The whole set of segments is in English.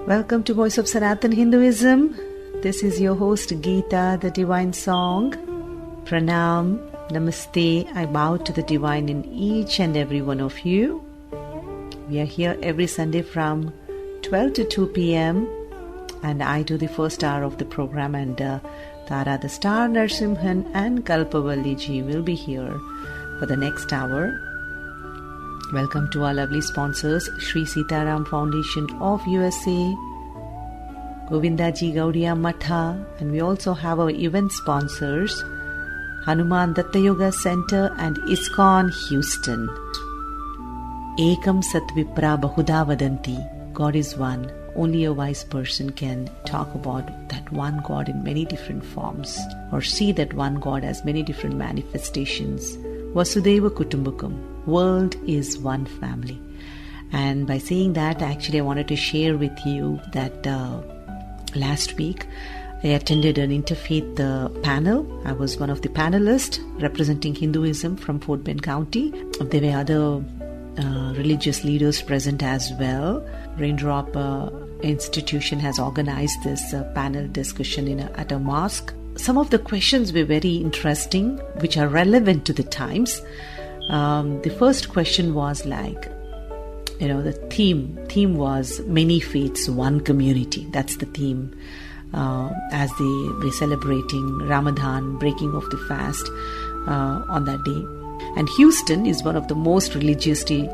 Welcome to Voice of Sanatan Hinduism. This is your host Geeta, the Divine Song. Pranam, Namaste. I bow to the Divine in each and every one of you. We are here every Sunday from 12 to 2 p.m. and I do the first hour of the program, and Tara the Star Narsimhan and Kalpavalli ji will be here for the next hour. Welcome to our lovely sponsors, Sri Sitaram Foundation of USA, Govindaji Gaudiya Matha, and we also have our event sponsors, Hanuman Datta Yoga Center and ISKCON Houston. Ekam Satvipra Bahuda Vadanti. God is one. Only a wise person can talk about that one God in many different forms, or see that one God as many different manifestations. Vasudhaiva Kutumbakam. World is one family. And by saying that, actually I wanted to share with you that last week I attended an interfaith panel. I was one of the panelists representing Hinduism from Fort Bend County. There were other religious leaders present as well. Raindrop Institution has organized this panel discussion at a mosque. Some of the questions were very interesting, which are relevant to the times. The first question was the theme was many faiths, one community. That's the theme as we're celebrating Ramadan, breaking of the fast on that day. And Houston is one of the most religiously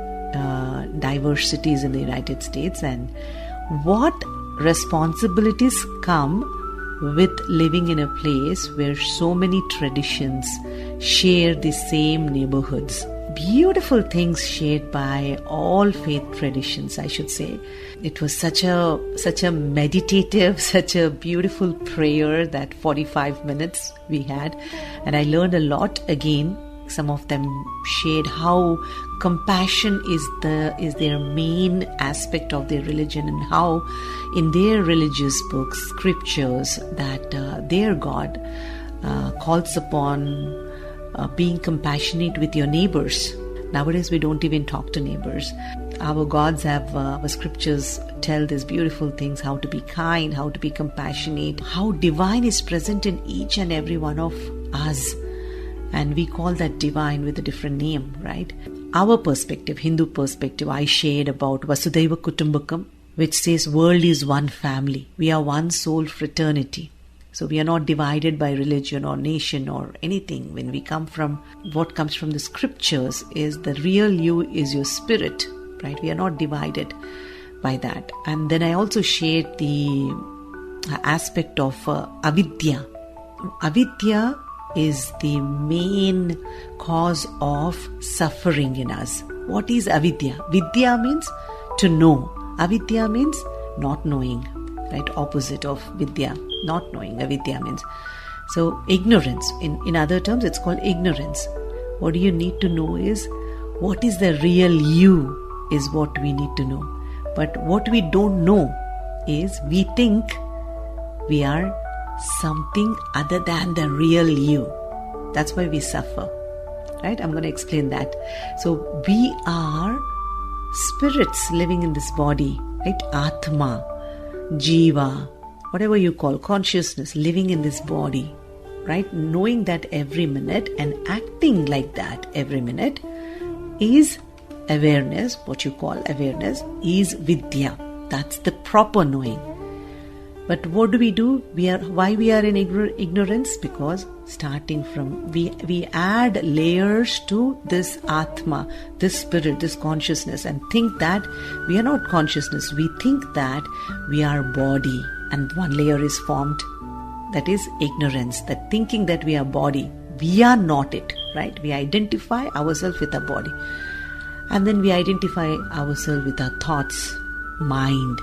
diverse cities in the United States. And what responsibilities come with living in a place where so many traditions share the same neighborhoods. Beautiful things shared by all faith traditions, I should say. It was such a meditative, such a beautiful prayer, that 45 minutes we had. And I learned a lot again. Some of them shared how compassion is their main aspect of their religion, and how in their religious books, scriptures, that their God calls upon being compassionate with your neighbors. Nowadays we don't even talk to neighbors. Our gods have, our scriptures tell these beautiful things, how to be kind, how to be compassionate, how divine is present in each and every one of us. And we call that divine with a different name, right? Our perspective, Hindu perspective, I shared about Vasudhaiva Kutumbakam, which says world is one family. We are one soul fraternity. So we are not divided by religion or nation or anything. When we come from, what comes from the scriptures is the real you is your spirit, right? We are not divided by that. And then I also shared the aspect of avidya. Avidya is the main cause of suffering in us. What is avidya? Vidya means to know. Avidya means not knowing, right? Opposite of vidya, not knowing. Avidya means. So ignorance. In other terms, it's called ignorance. What you need to know is what is the real you is what we need to know. But what we don't know is we think we are something other than the real you. That's why we suffer, right? I'm going to explain that. So we are spirits living in this body, right? Atma, Jiva, whatever you call, consciousness living in this body, right? Knowing that every minute and acting like that every minute is awareness. What you call awareness is vidya. That's the proper knowing. But what do? Why we are in ignorance? Because starting from, we add layers to this Atma, this spirit, this consciousness, and think that we are not consciousness. We think that we are body, and one layer is formed. That is ignorance, that thinking that we are body. We are not it, right? We identify ourselves with our body. And then we identify ourselves with our thoughts, mind.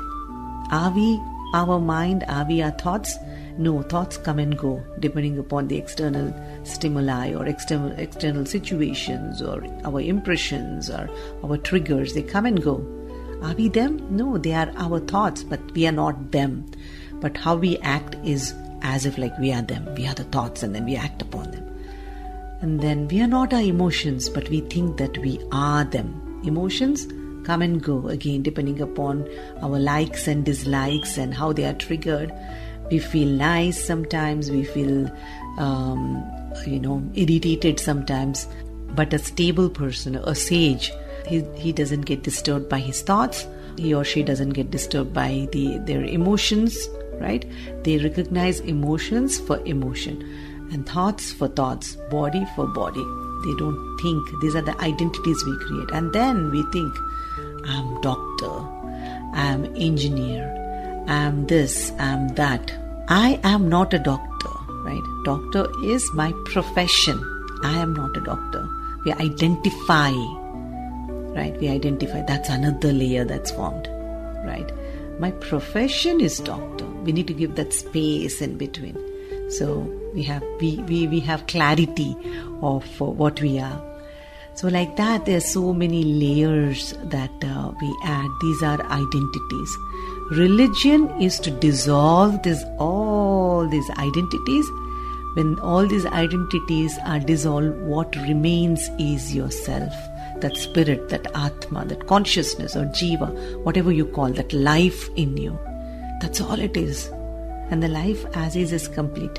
Are we our mind? Are we our thoughts? No, thoughts come and go depending upon the external stimuli or external situations or our impressions or our triggers. They come and go. Are we them? No, they are our thoughts, but we are not them. But how we act is as if like we are them. We are the thoughts and then we act upon them. And then we are not our emotions, but we think that we are them. Emotions come and go again, depending upon our likes and dislikes and how they are triggered. We feel nice sometimes, we feel, irritated sometimes. But a stable person, a sage, he doesn't get disturbed by his thoughts. He or she doesn't get disturbed by their emotions, right? They recognize emotions for emotion and thoughts for thoughts, body for body. They don't think. These are the identities we create. And then we think, I'm doctor, I'm engineer, I'm this, I'm that. I am not a doctor, right? Doctor is my profession. I am not a doctor. We identify, right? We identify. That's another layer that's formed, right? My profession is doctor. We need to give that space in between. So we have clarity of what we are. So like that, there are so many layers that we add. These are identities. Religion is to dissolve all these identities. When all these identities are dissolved, what remains is yourself. That spirit, that Atma, that consciousness or Jiva, whatever you call that life in you. That's all it is. And the life as is complete.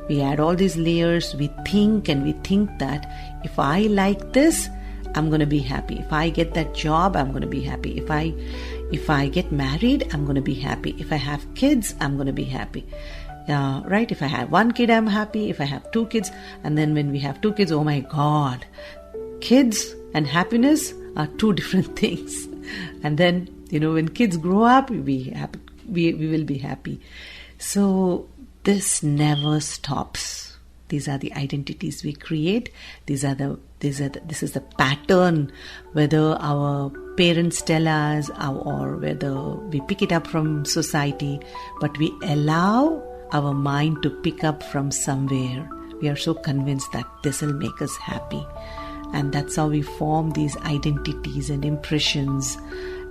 We add all these layers, we think that if I like this, I'm going to be happy. If I get that job, I'm going to be happy. If I get married, I'm going to be happy. If I have kids, I'm going to be happy. Right? If I have one kid, I'm happy. If I have two kids, and then when we have two kids, oh my God, kids and happiness are two different things. And then, when kids grow up, we'll be happy. We will be happy. So this never stops. These are the identities we create. This is the pattern, whether our parents tell us or whether we pick it up from society, but we allow our mind to pick up from somewhere. We are so convinced that this will make us happy. And that's how we form these identities and impressions.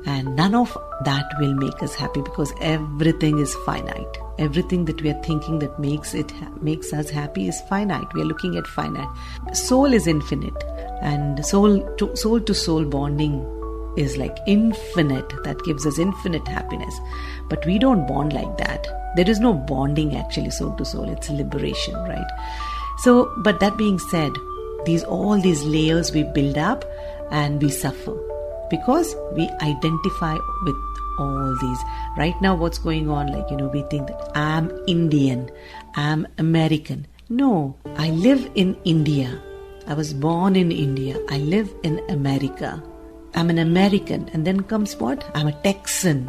And none of that will make us happy because everything is finite. Everything that we are thinking that makes us happy is finite. We are looking at finite. Soul is infinite, and soul to soul bonding is like infinite. That gives us infinite happiness. But we don't bond like that. There is no bonding actually, soul to soul. It's liberation, right? So, but that being said, all these layers we build up and we suffer because we identify with all these. Right now what's going on, we think that I'm Indian, I'm American. No, I live in India. I was born in India. I live in America. I'm an American. And then comes what? I'm a Texan.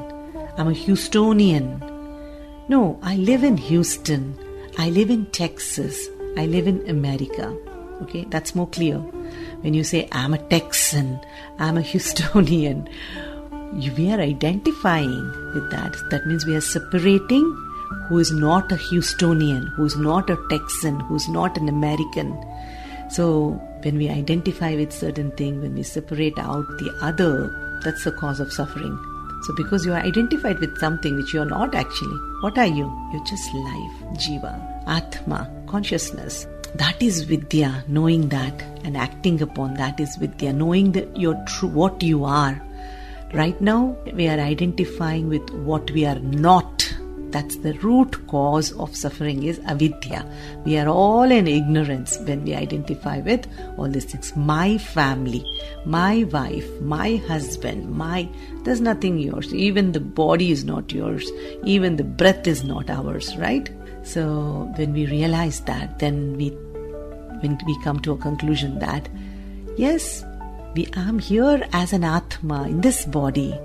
I'm a Houstonian. No, I live in Houston. I live in Texas. I live in America. Okay, that's more clear. When you say, I'm a Texan, I'm a Houstonian, we are identifying with that. That means we are separating who is not a Houstonian, who is not a Texan, who is not an American. So when we identify with certain thing, when we separate out the other, that's the cause of suffering. So because you are identified with something which you are not actually, what are you? You're just life, Jiva, Atma, consciousness. That is Vidya, knowing that and acting upon that is Vidya, knowing that you're true, what you are. Right now, we are identifying with what we are not. That's the root cause of suffering is avidya. We are all in ignorance when we identify with all these things. My family, my wife, my husband, there's nothing yours. Even the body is not yours. Even the breath is not ours, right? So when we realize that, then when we come to a conclusion that, yes, I'm here as an Atma in this body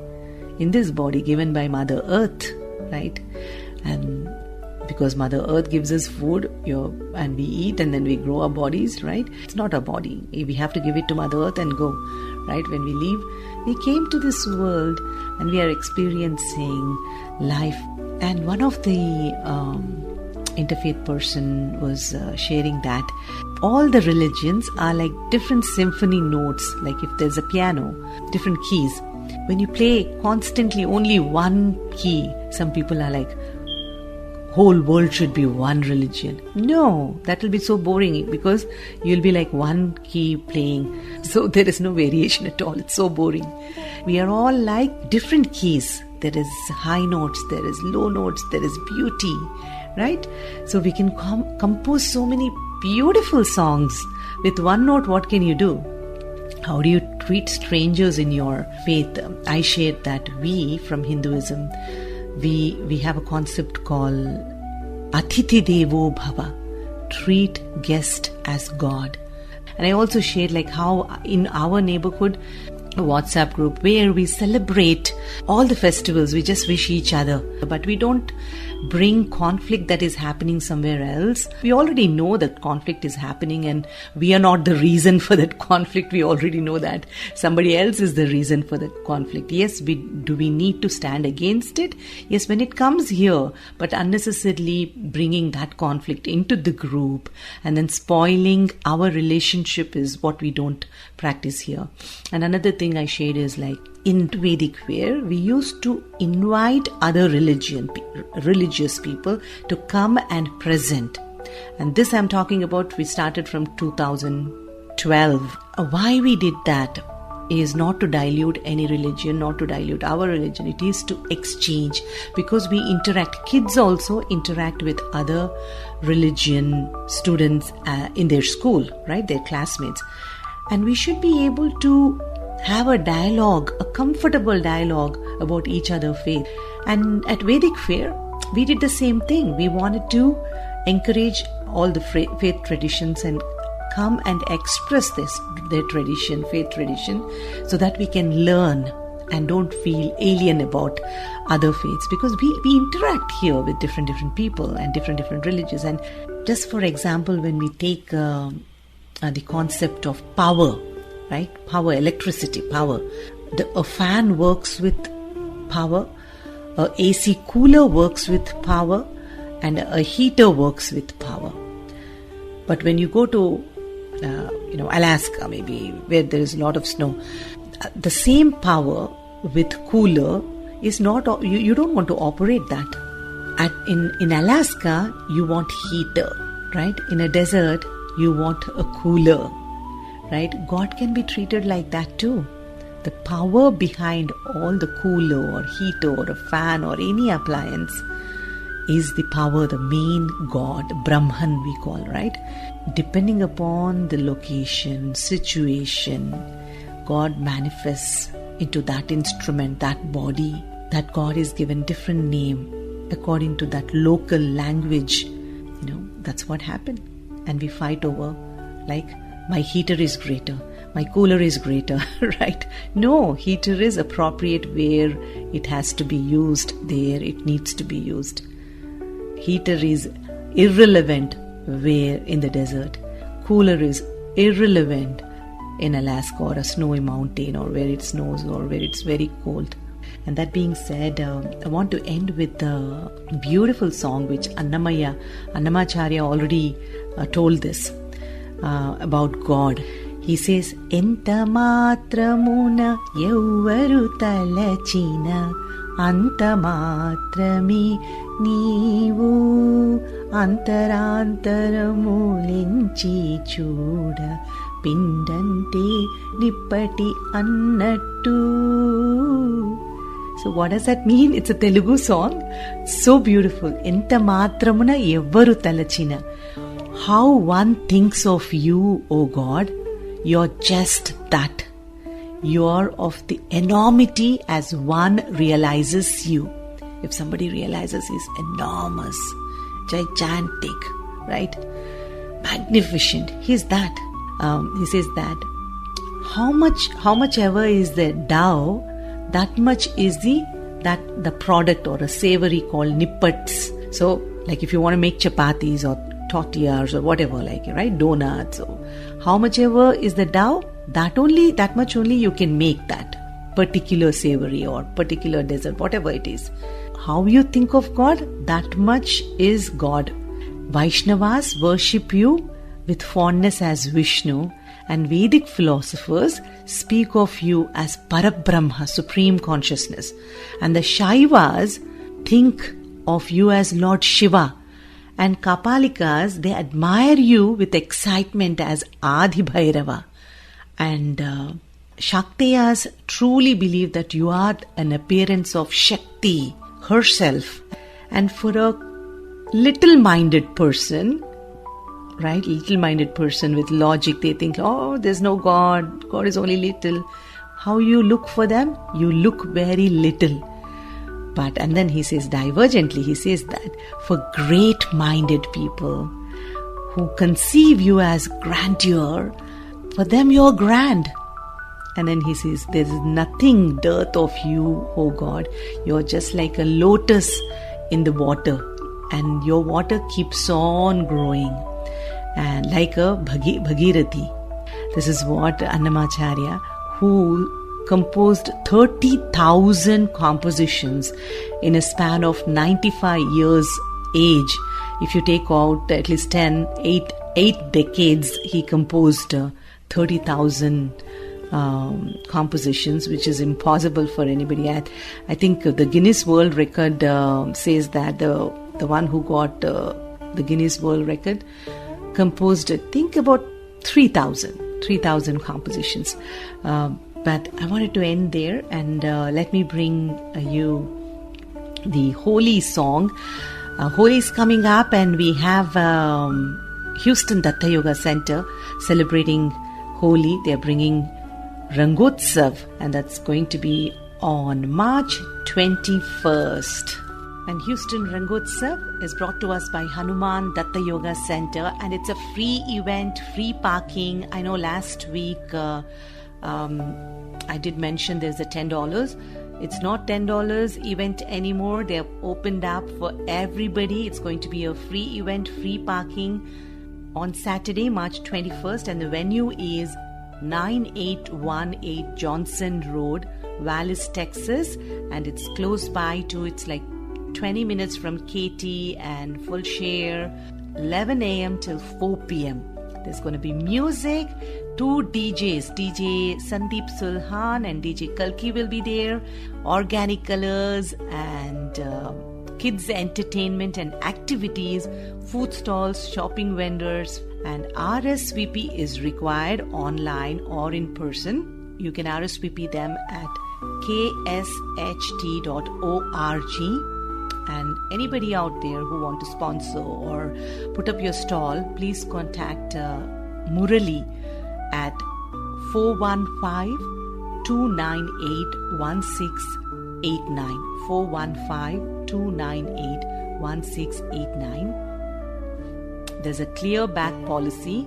given by Mother Earth, right? And because Mother Earth gives us food, and we eat and then we grow our bodies, right? It's not our body. We have to give it to Mother Earth and go, right? When we leave, we came to this world and we are experiencing life. And one of the interfaith person was sharing that all the religions are like different symphony notes. Like if there's a piano, different keys. When you play constantly only one key, some people are like, whole world should be one religion. No, that will be so boring because you'll be like one key playing. So there is no variation at all. It's so boring. We are all like different keys. There is high notes, there is low notes, there is beauty, right? So we can compose so many beautiful songs. With one note, what can you do? How do you treat strangers in your faith? I shared that we from Hinduism, we have a concept called Atithi Devo Bhava, treat guest as God. And I also shared like how in our neighborhood, a WhatsApp group where we celebrate all the festivals, we just wish each other, but we don't bring conflict that is happening somewhere else. We already know that conflict is happening and we are not the reason for that conflict. We already know that somebody else is the reason for the conflict. Yes, do we need to stand against it? Yes, when it comes here, but unnecessarily bringing that conflict into the group and then spoiling our relationship is what we don't practice here. And another thing I shared is like in Vedic wear, we used to invite other religious people to come and present. And this I'm talking about, we started from 2012. Why we did that is not to dilute any religion, not to dilute our religion. It is to exchange, because we interact. Kids also interact with other religion students in their school, right? Their classmates. And we should be able to have a dialogue, a comfortable dialogue about each other's faith. And at Vedic Fair, we did the same thing. We wanted to encourage all the faith traditions and come and express their tradition, faith tradition, so that we can learn and don't feel alien about other faiths, because we interact here with different people and different religions. And just for example, when we take the concept of power, right? Power, electricity, power. A fan works with power, a AC cooler works with power, and a heater works with power. But when you go to, Alaska, maybe, where there is a lot of snow, the same power with cooler is not, you don't want to operate that. In Alaska, you want heater, right? In a desert, you want a cooler, right? God can be treated like that too. The power behind all the cooler or heater or a fan or any appliance is the power, the main God, Brahman we call, right? Depending upon the location, situation, God manifests into that instrument, that body. That God is given different name according to that local language. That's what happened. And we fight over, like, my heater is greater, my cooler is greater, right? No, heater is appropriate where it has to be used, there it needs to be used. Heater is irrelevant where in the desert. Cooler is irrelevant in Alaska or a snowy mountain or where it snows or where it's very cold. And that being said, I want to end with a beautiful song which Annamacharya already told this about God. He says, Enta matramuna yevvaru talachina anta matrami neevu antaramulinchi chuda pindante nippati annattu. So what does that mean? It's a Telugu song. So beautiful. Enta matramuna yevvaru talachina. How one thinks of you, O God, you're just that. You're of the enormity as one realizes you. If somebody realizes he's enormous, gigantic, right? Magnificent. He's that. He says that how much ever is the dough, that much is the product or a savory called nippats. So, like if you want to make chapatis or tortillas or whatever, like, right, donuts. So, how much ever is the dough, that much only you can make that particular savory or particular dessert, whatever it is. How you think of God, that much is God. Vaishnavas worship you with fondness as Vishnu, and Vedic philosophers speak of you as Parabrahma, Supreme Consciousness. And the Shaivas think of you as Lord Shiva. And Kapalikas, they admire you with excitement as Adi Bhairava. And Shaktiyas truly believe that you are an appearance of Shakti herself. And for a little-minded person, right, little-minded person with logic, they think, oh, there's no God, God is only little. How you look for them? You look very little. But, and then he says divergently, he says that for great-minded people who conceive you as grandeur, for them you're grand. And then he says, there is nothing dearth of you, oh God. You're just like a lotus in the water, and your water keeps on growing, and like a Bhagirathi. This is what Annamacharya, who composed 30,000 compositions in a span of 95 years age. If you take out at least 8 decades, he composed 30,000 compositions, which is impossible for anybody. I think the Guinness World Record says that the one who got the Guinness World Record composed, I think, about 3,000 compositions. But I wanted to end there, and let me bring you the Holi song. Holi is coming up, and we have Houston Datta Yoga Center celebrating Holi. They are bringing Rangotsav, and that's going to be on March 21st. And Houston Rangotsav is brought to us by Hanuman Datta Yoga Center, and it's a free event, free parking. I know last week I did mention there's a $10. It's not $10 event anymore. They have opened up for everybody. It's going to be a free event, free parking on Saturday, March 21st, and the venue is 9818 Johnson Road, Vallis, Texas, and it's close by to, it's like 20 minutes from KT and Fullshare, 11 a.m. till 4 p.m. There's going to be music, 2 DJs, DJ Sandeep Sulhan and DJ Kalki will be there, organic colors and kids entertainment and activities, food stalls, shopping vendors, and RSVP is required online or in person. You can RSVP them at ksht.org. And anybody out there who want to sponsor or put up your stall, please contact Murali at 415-298-1689. 415-298-1689. There's a clear back policy.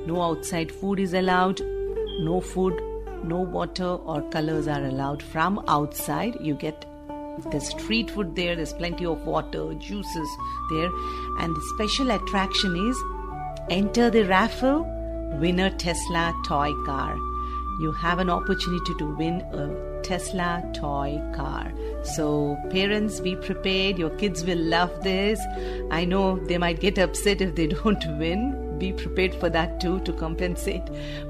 No outside food is allowed. No food, no water or colors are allowed from outside. You get the street food there. There's plenty of water, juices there. And the special attraction is enter the raffle, win a Tesla toy car. You have an opportunity to win a Tesla toy car. So parents, be prepared. Your kids will love this. I know they might get upset if they don't win. Be prepared for that too, to compensate.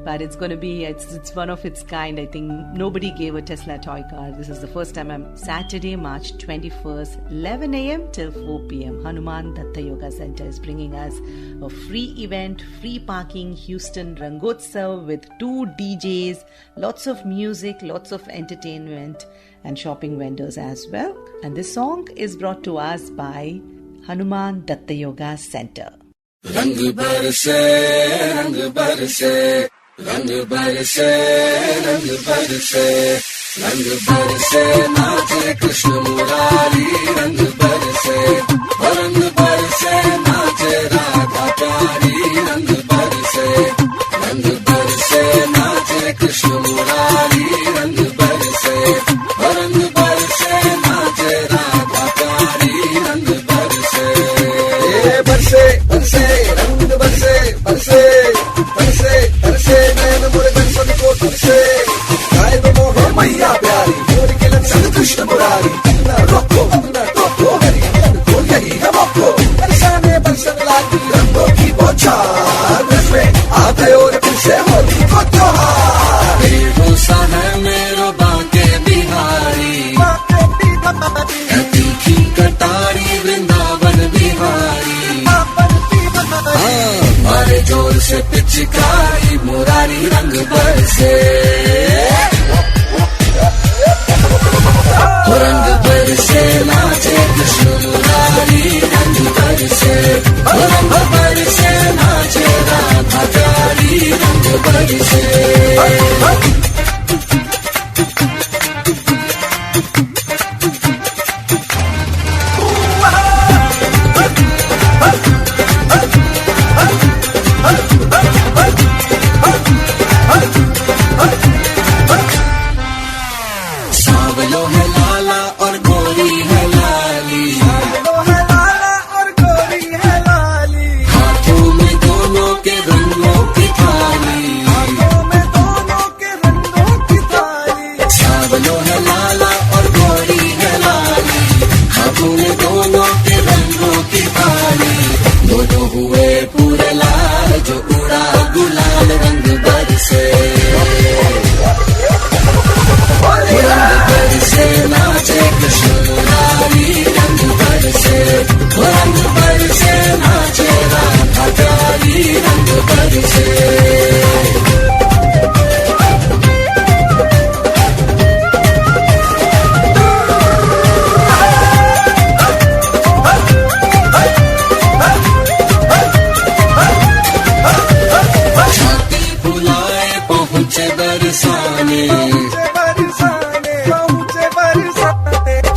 But it's going to be, it's one of its kind. I think nobody gave a Tesla toy car. This is the first time. Saturday, March 21st, 11 a.m. till 4 p.m. Hanuman Datta Yoga Center is bringing us a free event, free parking, Houston Rangotsav with 2 DJs, lots of music, lots of entertainment and shopping vendors as well. And this song is brought to us by Hanuman Datta Yoga Center. रंग बरसे रंग बरसे रंग बरसे रंग बरसे रंग बरसे नाचे कृष्ण मुरारी रंग बरसे नाचे राधा प्यारी रंग बरसे नाचे कृष्ण मुरारी रंग बरसे नाचे राधा प्यारी रंग बरसे बरसे बरसे रंग बरसे बरसे बरसे बरसे नैन मुरगन सभी को बरसे गाय मोह मैया प्यारी मोर के लक्षण कृष्ण मुरारी अपना रोको हरि वृंदावन बिहारी। मारे जोर से पिचकारी मुरारी रंग बरसे, रंग बरसे नाचे कृष्ण मुरारी रंग बरसे, रंग बरसे नाचे राधा प्यारी रंग बरसे। सावलो है लाला और गोरी है लाली, सावलो है लाला और गोरी है लाली। हाथों में दोनों के रंगों की थाली, हाथों में दोनों के रंगों की थाली। सावलो है लाला और गोरी है लाली, हाथों में दोनों के रंगों की थाली। दोनों हुए पूरे लाल जो उड़ा गुलाल रंग बरसे, रंग बरसे नाचे कृष्ण मुरारी रंग बरसे, रंग बरसे नाचे राधा प्यारी रंग बरसे। पहुंचे बरसाने,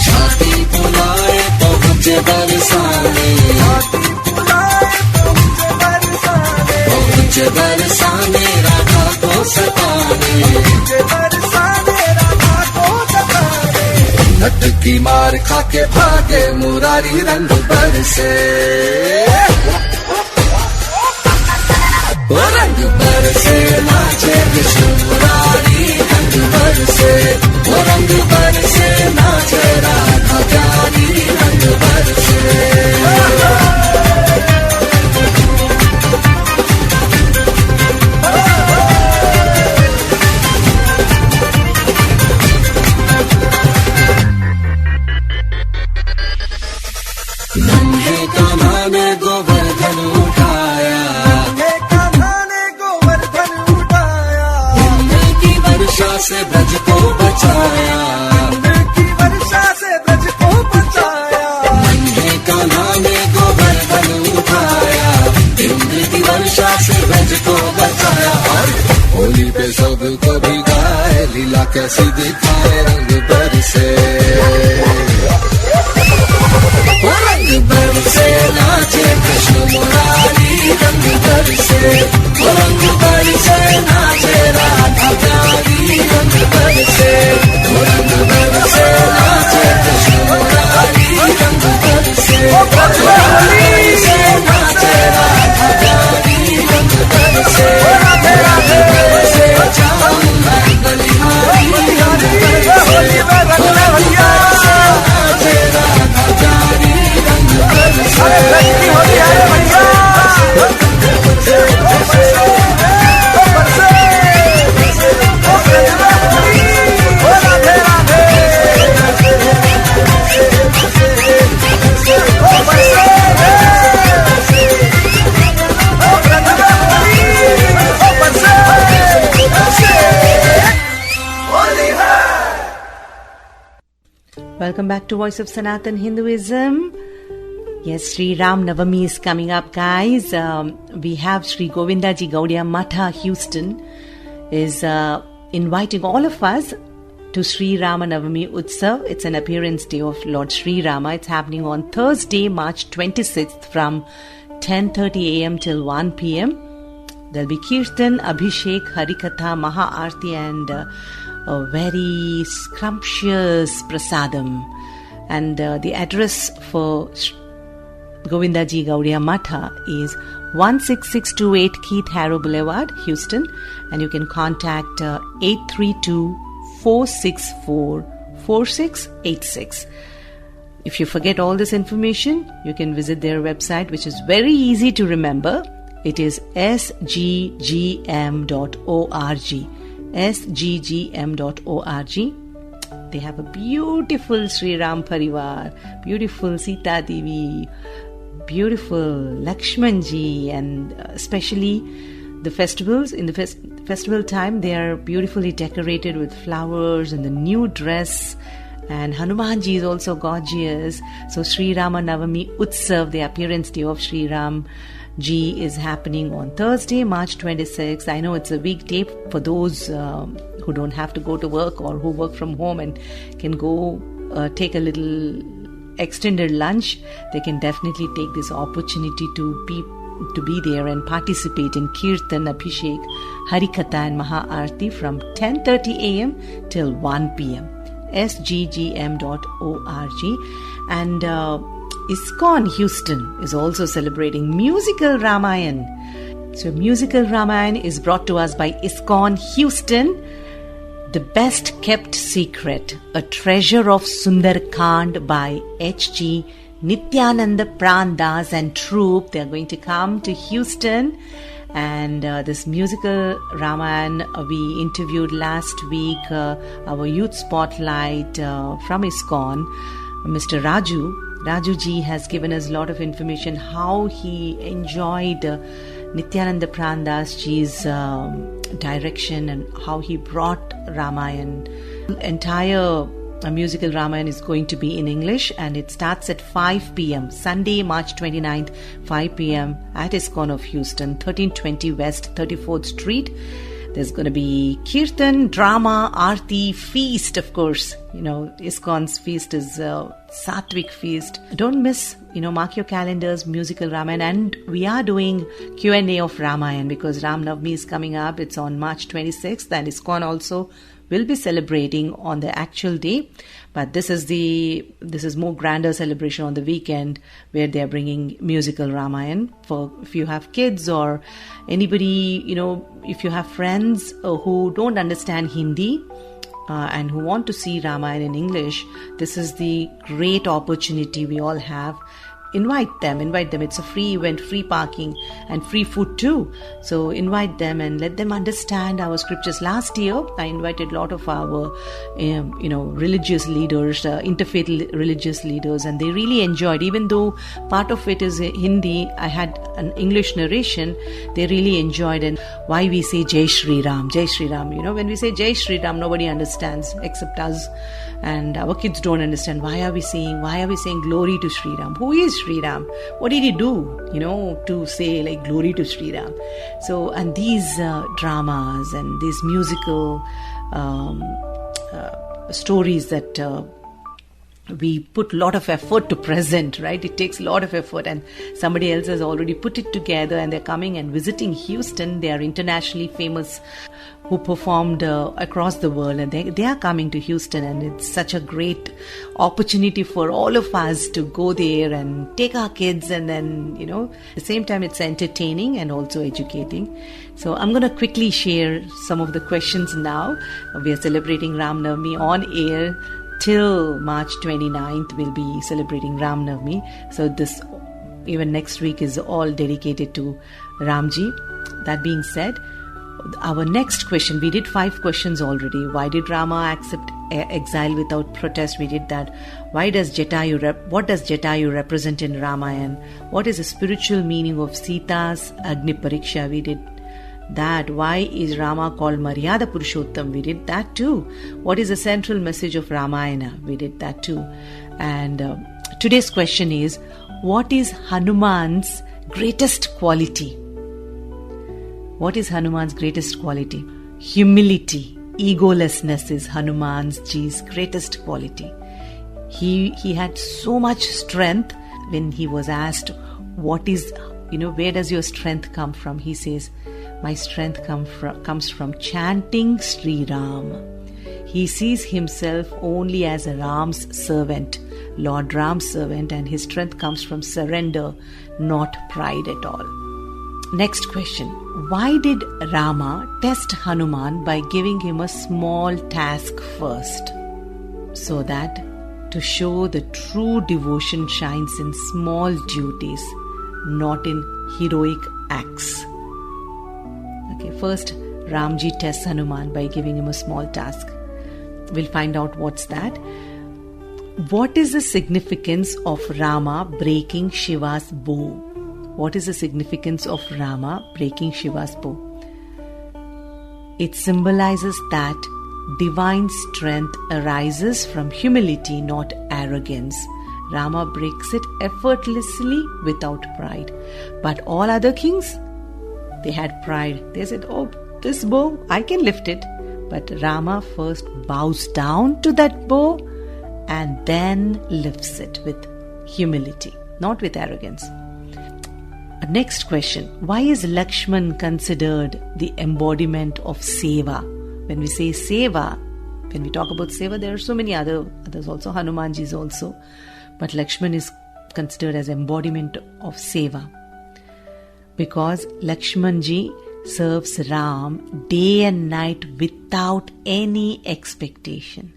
छाती फुलाए पहुंचे बरसाने, पहुंचे बरसाने राधा को सताने, नट की मार खा के भागे मुरारी रंग बरसे, रंग बरसे नाचे कृष्ण मुरारी रंग बरसे, रंग बरसे नाचे राधा प्यारी रंग बरसे। नन्हे कान्हा ने गोवर्धन उठाया, वर्षा से ब्रज को बचाया, की वर्षा से ब्रज को बचाया। नन्हे कान्हा ने गोवर्धन उठाया, इंद्र की वर्षा से ब्रज को बचाया। और होली पे सबको भी गाए लीला कैसी दिखाए रंग बरसे, रंग बरसे नाचे कृष्ण मुरारी रंग बरसे, रंग बरसे नाचे राधा प्यारी रंग बरसे, रंग बरसे नाचे कृष्ण मुरारी रंग बरसे, रंग बरसे नाचे राधा प्यारी रंग बरसे, रंग बरसे जाऊं मैं बलिहारी रंग बरसे, रंग बरसे नाचे राधा प्यारी रंग Welcome back to Voice of Sanatan Hinduism. Yes, Sri Ram Navami is coming up, guys. We have Sri Govindaji Gaudiya Matha, Houston, is inviting all of us to Sri Rama Navami Utsav. It's an appearance day of Lord Sri Rama. It's happening on Thursday, March 26th from 10:30 a.m. till 1 p.m. There'll be Kirtan, Abhishek, Harikatha, Maha Aarti and a very scrumptious prasadam. And the address for Govindaji Gaudiya Matha is 16628 Keith Harrow Boulevard, Houston. And you can contact 832-464-4686. If you forget all this information, you can visit their website, which is very easy to remember. It is sggm.org. sggm.org. They have a beautiful Sri Ram Parivar, beautiful Sita Devi, beautiful Lakshmanji, and especially the festivals. In the festival time, they are beautifully decorated with flowers and the new dress. And Hanumanji is also gorgeous. So Sri Rama Navami Utsav, the appearance day of Sri Ram Ji, is happening on Thursday, March 26th. I know it's a weekday for those who don't have to go to work or who work from home and can go take a little extended lunch. They can definitely take this opportunity to be there and participate in Kirtan, Abhishek, Harikatha and Maha Aarti from 10:30 a.m. till 1 p.m. sggm.org. And ISKCON Houston is also celebrating Musical Ramayan. So Musical Ramayan is brought to us by ISKCON Houston. The Best Kept Secret, a treasure of Sundarkand by H.G. Nityananda Prandas and troupe. They are going to come to Houston. And this Musical Ramayan, we interviewed last week our youth spotlight from ISKCON, Mr. Raju. Raju ji has given us a lot of information how he enjoyed Nityananda Prandas ji's direction and how he brought Ramayan. The entire Musical Ramayan is going to be in English, and it starts at 5 p.m. Sunday, March 29th, 5 p.m. at ISKCON of Houston, 1320 West 34th Street. There's going to be Kirtan, drama, Aarti, feast, of course. You know, ISKCON's feast is Sattvic feast. Don't miss, mark your calendars, Musical Ramayan. And we are doing Q&A of Ramayan because Ram Navami is coming up. It's on March 26th, and ISKCON also will be celebrating on the actual day, but this is more grander celebration on the weekend where they are bringing Musical Ramayan. For if you have kids or anybody, if you have friends who don't understand Hindi and who want to see Ramayan in English, this is the great opportunity we all have. Invite them. It's a free event, free parking and free food too. So invite them and let them understand our scriptures. Last year, I invited a lot of our, religious leaders, interfaith religious leaders, and they really enjoyed. Even though part of it is Hindi, I had an English narration. They really enjoyed. And why we say Jai Shri Ram, Jai Shri Ram. When we say Jai Shri Ram, nobody understands except us. And our kids don't understand why are we saying glory to Sri Ram? Who is Sri Ram? What did he do, to say like glory to Sri Ram? So, and these dramas and these musical stories that we put a lot of effort to present, right? It takes a lot of effort, and somebody else has already put it together, and they're coming and visiting Houston. They are internationally famous who performed across the world, and they are coming to Houston, and it's such a great opportunity for all of us to go there and take our kids, and then, at the same time it's entertaining and also educating. So I'm going to quickly share some of the questions now. We are celebrating Ram Navami on air. Till March 29th, we'll be celebrating Ram Navami. So this, even next week, is all dedicated to Ramji. That being said, our next question, we did 5 questions already. Why did Rama accept exile without protest? We did that. What does Jatayu represent in Ramayan? What is the spiritual meaning of Sita's Agni Pariksha? We did that. Why is Rama called Maryada Purushottam? We did that too. What is the central message of Ramayana? We did that too. And today's question is, what is Hanuman's greatest quality? What is Hanuman's greatest quality? Humility, egolessness is Hanuman's greatest quality. He had so much strength. When he was asked, where does your strength come from? He says, my strength comes from chanting Sri Ram. He sees himself only as a Ram's servant, Lord Ram's servant, and his strength comes from surrender, not pride at all. Next question. Why did Rama test Hanuman by giving him a small task first? So that to show the true devotion shines in small duties, not in heroic acts. Okay, first Ramji tests Hanuman by giving him a small task. We'll find out what's that. What is the significance of Rama breaking Shiva's bow? What is the significance of Rama breaking Shiva's bow? It symbolizes that divine strength arises from humility, not arrogance. Rama breaks it effortlessly without pride. But all other kings, they had pride. They said, oh, this bow, I can lift it. But Rama first bows down to that bow and then lifts it with humility, not with arrogance. Next question. Why is Lakshman considered the embodiment of Seva? When we say Seva, when we talk about Seva, there are so many others also, Hanumanji is also. But Lakshman is considered as embodiment of Seva. Because Lakshmanji serves Ram day and night without any expectation.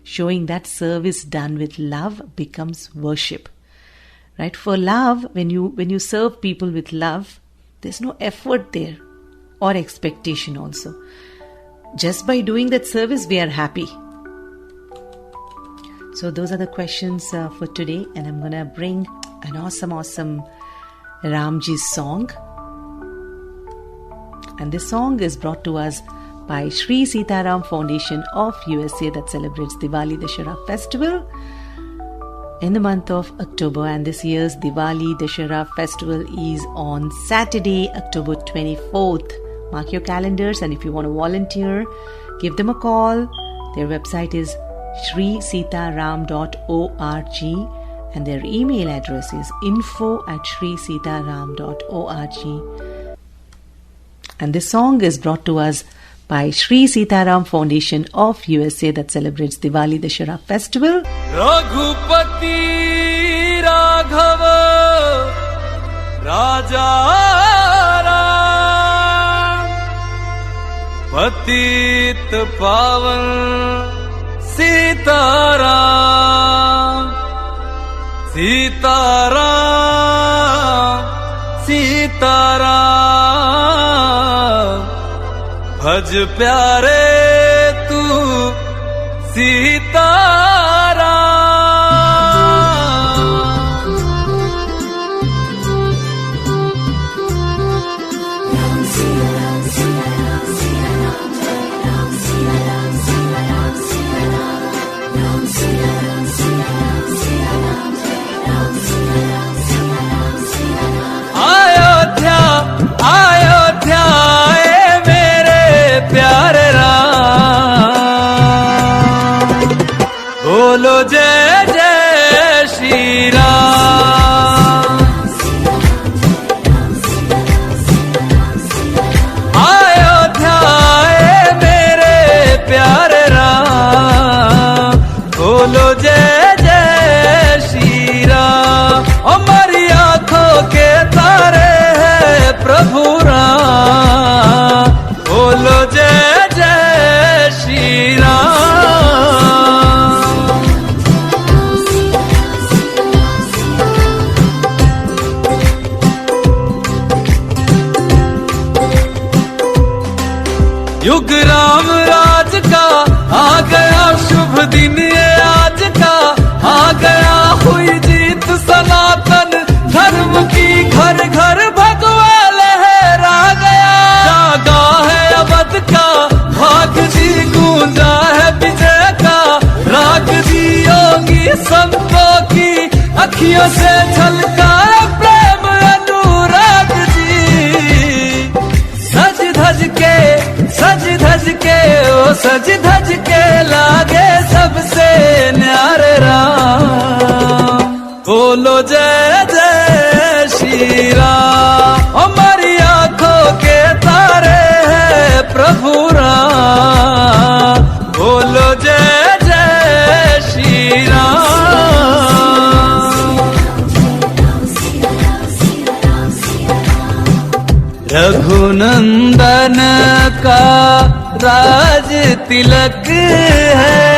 Showing that service done with love becomes worship. Right? For love, when you serve people with love, there's no effort there or expectation also. Just by doing that service, we are happy. So those are the questions for today, and I'm going to bring an awesome Ramji song. And this song is brought to us by Sri Sitaram Foundation of USA that celebrates Diwali Dashera festival in the month of October, and this year's Diwali Dashera festival is on Saturday, October 24th. Mark your calendars, and if you want to volunteer, give them a call. Their website is shrisitaram.org and their email address is info@shrisitaram.org. And this song is brought to us by Sri Sitaram Foundation of USA that celebrates Diwali Dashera festival. Raghupati Raghava Raja Ram Patit Pavan Sitaram Sitaram Sitaram भज प्यारे तू अयोध्या अयोध्या प्यारे राम बोलो जय जय श्री राम अयोध्या मेरे प्यारे राम बोलो जय जय श्री राम हमारी आंखों के तारे हैं प्रभु राम बोलो जय जय श्री राम युग राम राज का आ गया शुभ दिन ये आज का आ गया हुई जीत सनातन धर्म की घर घर भगवा लहरा गया जागा है अवध का भाग जी गूंजा है विजय का राग जी योगी संतों की अखियों से झलका प्रेम अनुराग जी सज धज के ओ सज धज के लागे सबसे न्यारे राम बोलो जय जय श्री राम हमारी आंखों के तारे हैं प्रभु राम बोलो जय जय श्री राम रघुनंदन का राज तिलक है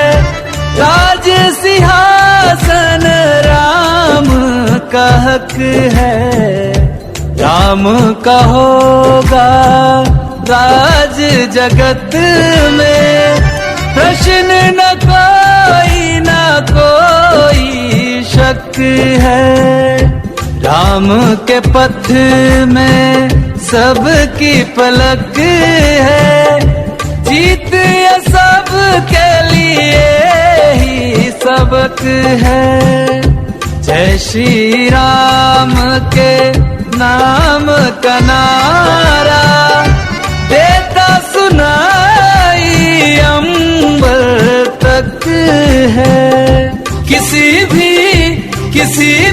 राज सिंहासन राम का हक है राम का होगा राज जगत में प्रश्न न कोई शक है, राम के पथ में सबकी पलक है, जीत ये सब के लिए ही सबक है। जय श्री राम के नाम का नारा देता सुनाई अंबर तक है। किसी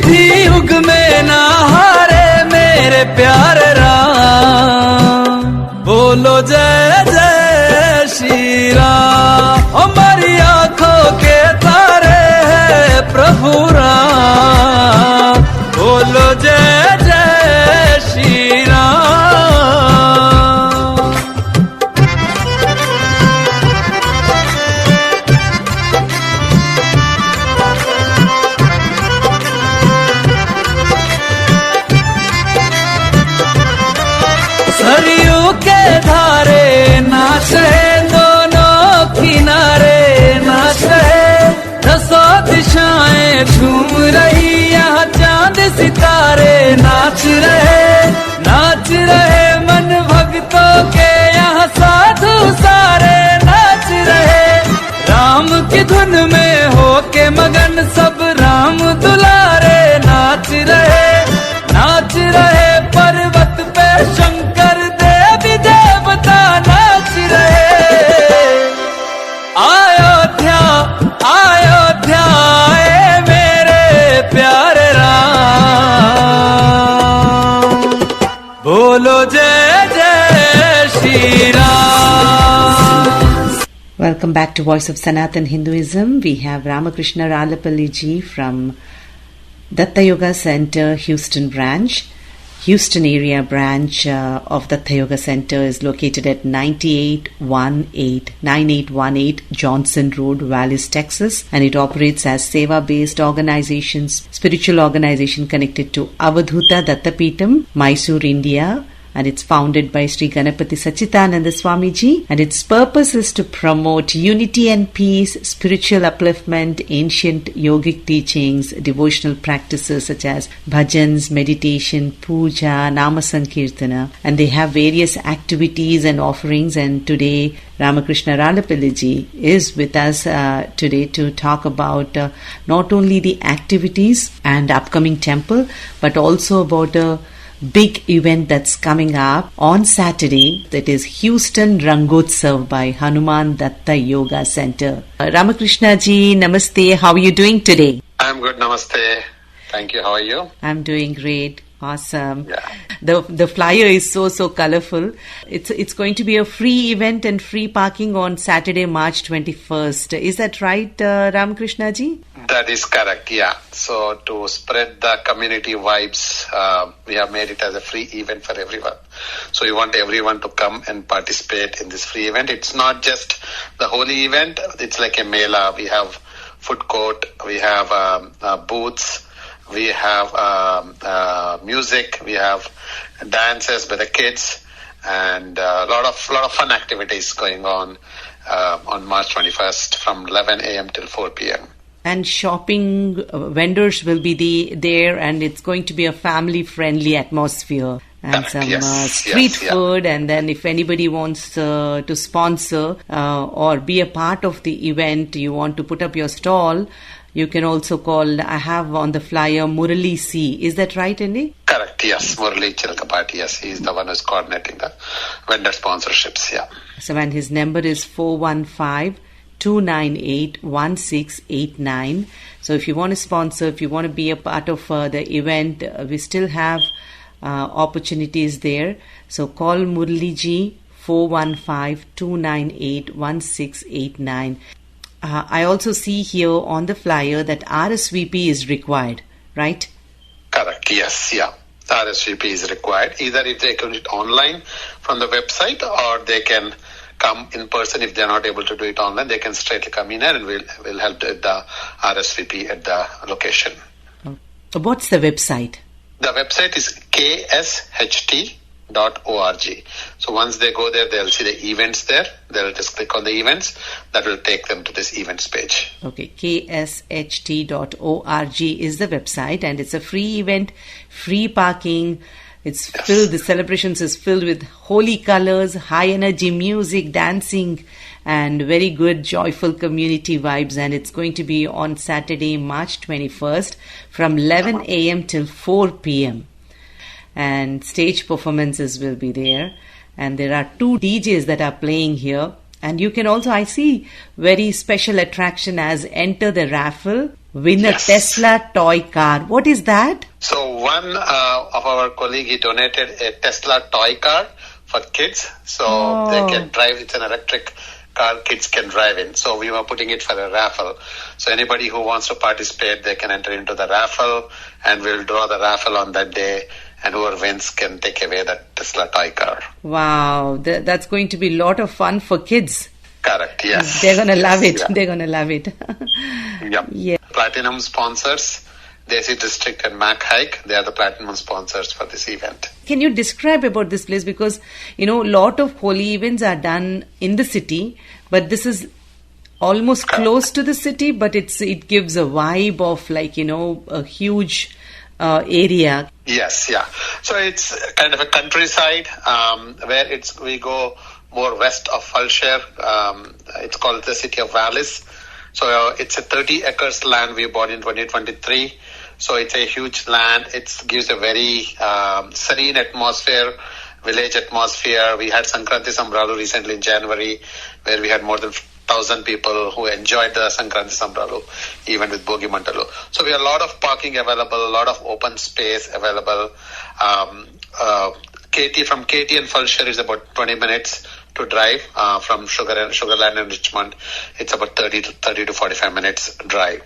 भी युग में ना हारे मेरे प्यारे राम, बोलो जय जय श्री राम। हमारी आंखों के तारे है प्रभु राम, बोलो जय जय श्री राम। सरयू के धारे नाच है, दोनों किनारे नाच है, दसों दिशाएं झूम रही, यहाँ चांद सितारे नाच रहे मन भक्तों के, यहाँ साधु सारे नाच रहे। राम की धुन में होके मगन सब राम दुलारे नाच रहे पर्वत पे शंकर देवी देवता नाच रहे। अयोध्या आए मेरे प्यारे राम, बोलो जय जय Shri Ram. Welcome back to Voice of Sanatan Hinduism. We have Ramakrishna Ralapalli ji from Datta Yoga Center, Houston branch. Houston area branch of Datta Yoga Center is located at 9818 Johnson Road, Vallis, Texas, and it operates as seva-based organizations, spiritual organization connected to Avadhuta Dattapeetham, Mysore, India. And it's founded by Sri Ganapati Sachidananda Swamiji, and its purpose is to promote unity and peace, spiritual upliftment, ancient yogic teachings, devotional practices such as bhajans, meditation, puja, nama sankirtana, and they have various activities and offerings. And today Ramakrishna Ralapalli ji is with us today to talk about not only the activities and upcoming temple, but also about a big event that's coming up on Saturday, that is Houston Rangotsav by Hanuman Datta Yoga Center. Ramakrishna ji, namaste. How are you doing today? I'm good, namaste. Thank you. How are you? I'm doing great. Awesome. Yeah. The flyer is so colorful. It's going to be a free event and free parking on Saturday, March 21st. Is that right, Ramakrishna ji? That is correct, yeah. So to spread the community vibes, we have made it as a free event for everyone. So we want everyone to come and participate in this free event. It's not just the holy event. It's like a mela. We have food court. We have booths. We have music. We have dances by the kids, and a lot of fun activities going on March 21st from 11 a.m. till 4 p.m. And shopping vendors will be there, and it's going to be a family-friendly atmosphere. And some street food, and then if anybody wants to sponsor or be a part of the event, you want to put up your stall, you can also call, I have on the flyer, Murali C. Is that right, Andy? Correct, yes. Murali Chilkapati, yes. He is the one who is coordinating the vendor sponsorships, yeah. So, and his number is 415-298-1689. So, if you want to sponsor, if you want to be a part of the event, we still have opportunities there. So, call Murali ji, 415-298-1689. I also see here on the flyer that RSVP is required, right? Correct, yes, yeah. RSVP is required. Either if they can do it online from the website, or they can come in person. If they're not able to do it online, they can straightly come in and we'll help with the RSVP at the location. What's the website? The website is ksht.org. ksht.org. So once they go there, they'll see the events there. They'll just click on the events. That will take them to this events page. Okay, ksht.org is the website, and it's a free event, free parking. It's filled, the celebrations is filled with holy colors, high energy music, dancing, and very good, joyful community vibes. And it's going to be on Saturday, March 21st from 11 a.m. till 4 p.m. And stage performances will be there. And there are 2 DJs that are playing here. And you can also, I see, very special attraction as enter the raffle, win a Tesla toy car. What is that? So one of our colleague, he donated a Tesla toy car for kids. So they can drive. It's an electric car kids can drive in. So we were putting it for a raffle. So anybody who wants to participate, they can enter into the raffle, and we'll draw the raffle on that day. And whoever wins can take away that Tesla toy car. Wow, that's going to be a lot of fun for kids. Correct, yes. They're going to love it. Yeah. They're going to love it. Yep. Yeah. Platinum sponsors, Desi District and Mac Hike, they are the platinum sponsors for this event. Can you describe about this place? Because, a lot of holy events are done in the city, but this is almost close to the city, but it gives a vibe of a huge area. Yes, yeah. So it's kind of a countryside where we go more west of Falshare. It's called the City of Vallis. So it's a 30 acres land we bought in 2023. So it's a huge land. It gives a very serene atmosphere, village atmosphere. We had Sankranti Sambralu recently in January, where we had more than 1,000 people who enjoyed the Sankranti Sambralu, even with Bogi Mantalu. So we have a lot of parking available, a lot of open space available. From KT and Falshare is about 20 minutes to drive. From Sugarland and Richmond, it's about 30 to 45 minutes drive.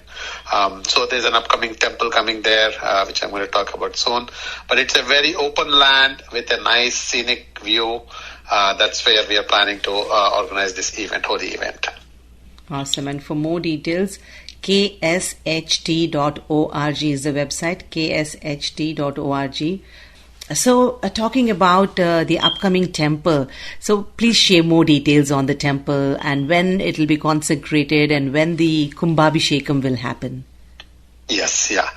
So there's an upcoming temple coming there, which I'm going to talk about soon. But it's a very open land with a nice scenic view. That's where we are planning to organize this event, holy event. Awesome. And for more details, ksht.org is the website, ksht.org. So, talking about the upcoming temple, so please share more details on the temple and when it will be consecrated and when the Kumbhabhishekam will happen. Yes, yeah.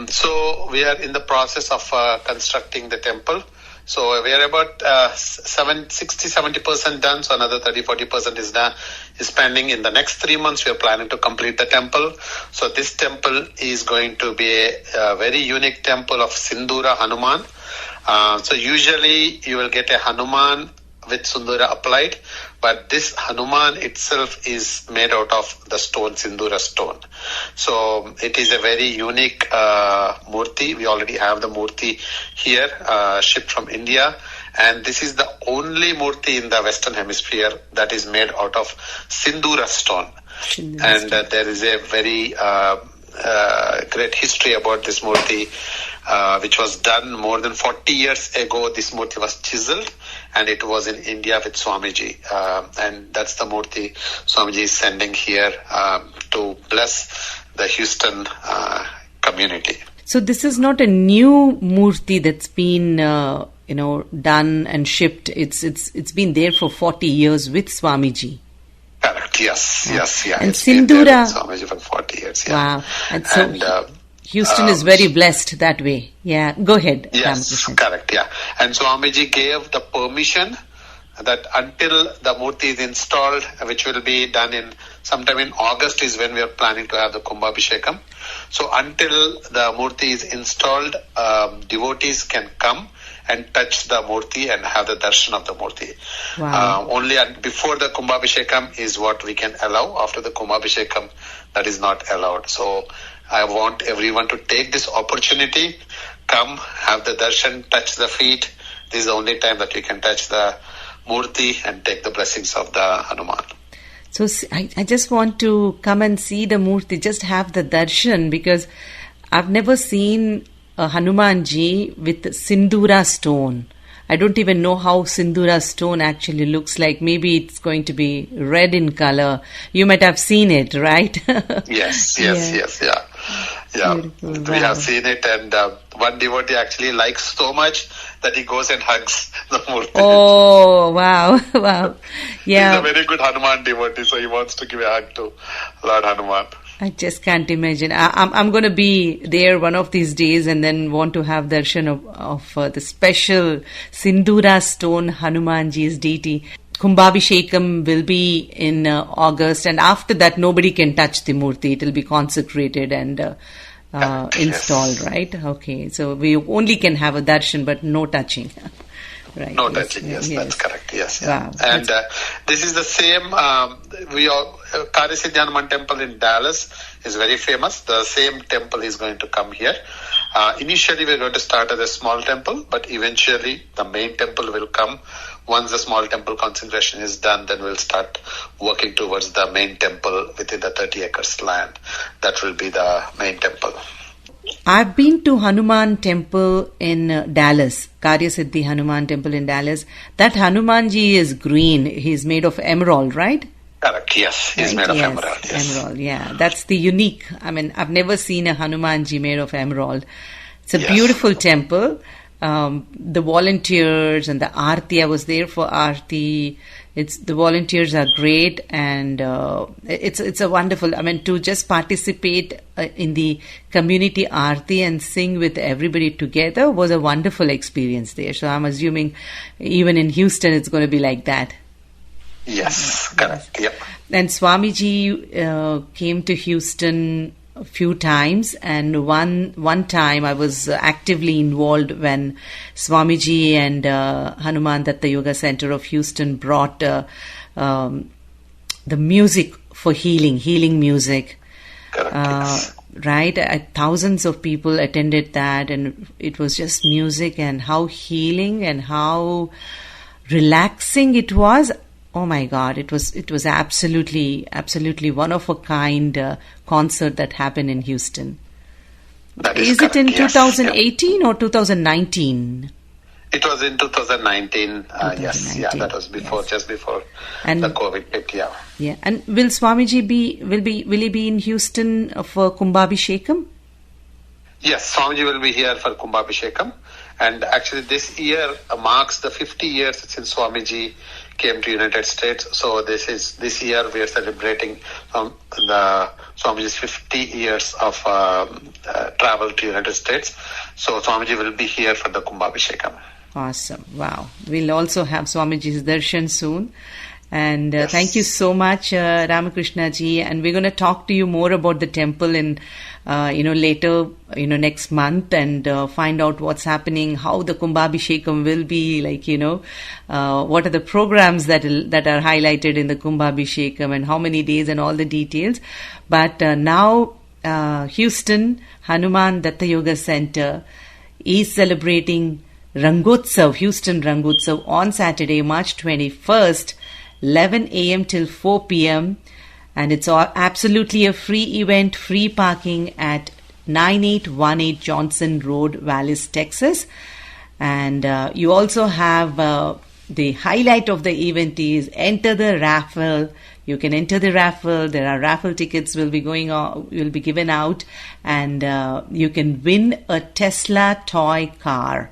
So, we are in the process of constructing the temple. So, we are about 60-70% done. So, another 30-40% is pending. In the next 3 months, we are planning to complete the temple. So, this temple is going to be a very unique temple of Sindura Hanuman. So usually you will get a Hanuman with Sindura applied, but this Hanuman itself is made out of the stone, Sindura stone. So it is a very unique murti. We already have the murti here, shipped from India. And this is the only murti in the Western Hemisphere that is made out of Sindura stone. There is a very great history about this murti. Which was done more than 40 years ago. This murti was chiseled, and it was in India with Swamiji. And that's the murti Swamiji is sending here to bless the Houston community. So this is not a new murti that's been done and shipped. It's been there for 40 years with Swamiji. Correct. Yes. And it's been Sindura, there with Swamiji for 40 years. Yeah. Wow. And so Houston is very blessed that way. Yeah, go ahead. Yes, correct, yeah. And Swamiji gave the permission that until the murti is installed, which will be done sometime in August is when we are planning to have the Kumbhabhishekam. So until the murti is installed, devotees can come and touch the murti and have the darshan of the murti. Wow. Only before the Kumbhabhishekam is what we can allow. After the Kumbhabhishekam, that is not allowed. So I want everyone to take this opportunity, come, have the darshan, touch the feet. This is the only time that you can touch the murti and take the blessings of the Hanuman. So I just want to come and see the murti, just have the darshan, because I've never seen a Hanumanji with Sindura stone. I don't even know how Sindura stone actually looks like. Maybe it's going to be red in color. You might have seen it, right? Yes. Yeah, Beautiful. we Wow. have seen it, and one devotee actually likes so much that he goes and hugs the Murti. Oh, wow. Wow. He's Yeah. a very good Hanuman devotee, so he wants to give a hug to Lord Hanuman. I just can't imagine. I'm going to be there one of these days and then want to have darshan of the special Sindura stone Hanumanji's deity. Kumbhabhishekam will be in August, and after that nobody can touch the murti. It will be consecrated and installed, right? Okay, so we only can have a darshan but no touching. Right. No touching, yes, that's correct, yes. Wow. And this is the same, Karisiddhi Hanuman temple in Dallas is very famous. The same temple is going to come here. Initially we're going to start as a small temple, but eventually the main temple will come. Once the small temple consecration is done, then we'll start working towards the main temple within the 30 acres land. That will be the main temple. I've been to Hanuman temple in Dallas, Karyasiddhi Hanuman temple in Dallas. That Hanumanji is green. He's made of emerald, right? Correct, yes. He's Right, made of yes, emerald, yes. Emerald, yeah. That's the unique. I mean, I've never seen a Hanumanji made of emerald. It's a Yes. beautiful temple. The volunteers and the Aarti, I was there for Aarti. The volunteers are great, and it's a wonderful. I mean, to just participate in the community Aarti and sing with everybody together was a wonderful experience there. So I'm assuming even in Houston it's going to be like that. Yes, correct, yep. And Swamiji came to Houston a few times, and one time I was actively involved when Swamiji and Hanuman Datta Yoga Center of Houston brought the music for healing music. Correct, yes. Right? Thousands of people attended that, and it was just music, and how healing and how relaxing it was. Oh my God! It was absolutely one of a kind concert that happened in Houston. That Is correct, it in yes. 2018 or 2019? It was in 2019. Yes, yeah, 2019, that was before, yes. just before And- the COVID hit. Yeah. Yeah. And will Swamiji will he be in Houston for Kumbhabhishekam? Yes, Swamiji will be here for Kumbhabhishekam, and actually this year marks the 50 years since Swamiji came to United States. So this year we are celebrating the Swamiji's 50 years of travel to United States. So Swamiji will be here for the Kumbhabhishekam. Awesome. Wow. We'll also have Swamiji's darshan soon. And Yes. thank you so much, Ramakrishna ji. And we're going to talk to you more about the temple in, later, next month, and find out what's happening, how the Kumbhabhishekam will be, what are the programs that are highlighted in the Kumbhabhishekam and how many days and all the details. But now, Houston Hanuman Datta Yoga Center is celebrating Rangotsav, Houston Rangotsav, on Saturday, March 21st, 11 a.m. till 4 p.m. And it's absolutely a free event, free parking at 9818 Johnson Road, Vallis, Texas. And you also have the highlight of the event is enter the raffle. You can enter the raffle. There are raffle tickets will be given out, and you can win a Tesla toy car.